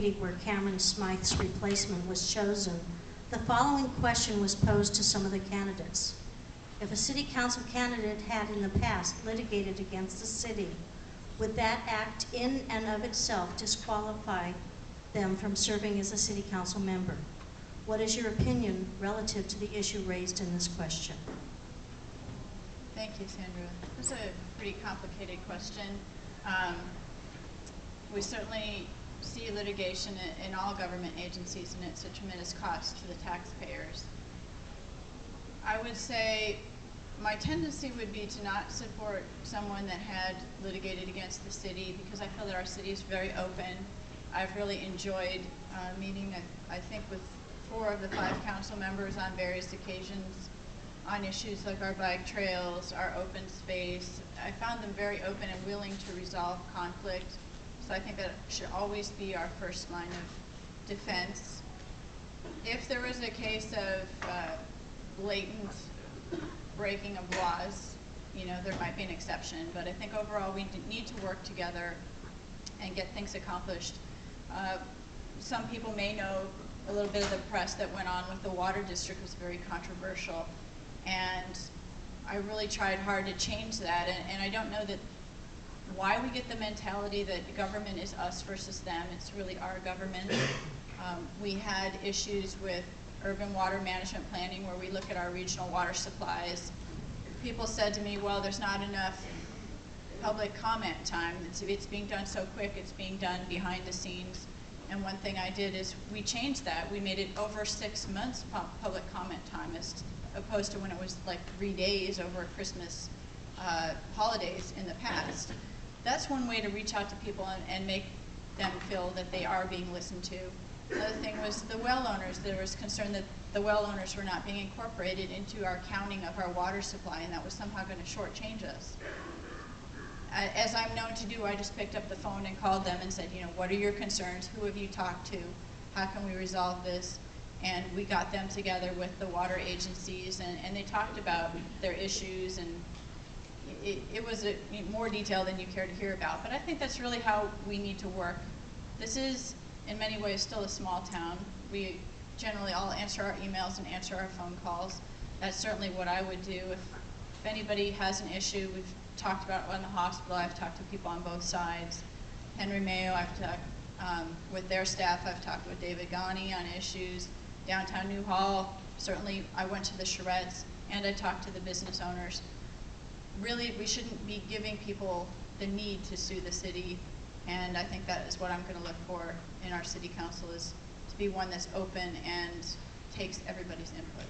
where Cameron Smythe's replacement was chosen, the following question was posed to some of the candidates. If a city council candidate had in the past litigated against the city, would that act in and of itself disqualify them from serving as a city council member? What is your opinion relative to the issue raised in this question? Thank you, Sandra. That's a pretty complicated question. We certainly see litigation in all government agencies, and it's a tremendous cost to the taxpayers. I would say my tendency would be to not support someone that had litigated against the city, because I feel that our city is very open. I've really enjoyed meeting, I think, with 4 of the 5 council members on various occasions on issues like our bike trails, our open space. I found them very open and willing to resolve conflict. So I think that should always be our first line of defense. If there was a case of blatant breaking of laws, you know, there might be an exception. But I think overall we need to work together and get things accomplished. Some people may know a little bit of the press that went on with the water district was very controversial. And I really tried hard to change that. And I don't know that why we get the mentality that government is us versus them. It's really our government. We had issues with urban water management planning where we look at our regional water supplies. People said to me, well, there's not enough public comment time. It's being done so quick, it's being done behind the scenes. And one thing I did is we changed that. We made it over 6 months public comment time as opposed to when it was like 3 days over Christmas holidays in the past. That's one way to reach out to people and make them feel that they are being listened to. Another thing was the well owners. There was concern that the well owners were not being incorporated into our counting of our water supply, and that was somehow going to shortchange us. As I'm known to do, I just picked up the phone and called them and said, you know, what are your concerns? Who have you talked to? How can we resolve this? And we got them together with the water agencies, and they talked about their issues, and it was more detail than you care to hear about. But I think that's really how we need to work. This is, in many ways, still a small town. We generally all answer our emails and answer our phone calls. That's certainly what I would do. If anybody has an issue, we've talked about it in the hospital. I've talked to people on both sides. Henry Mayo, I've talked with their staff. I've talked with David Ghani on issues. Downtown Newhall, certainly I went to the charrettes, and I talked to the business owners. Really, we shouldn't be giving people the need to sue the city, and I think that is what I'm going to look for in our city council, is to be one that's open and takes everybody's input.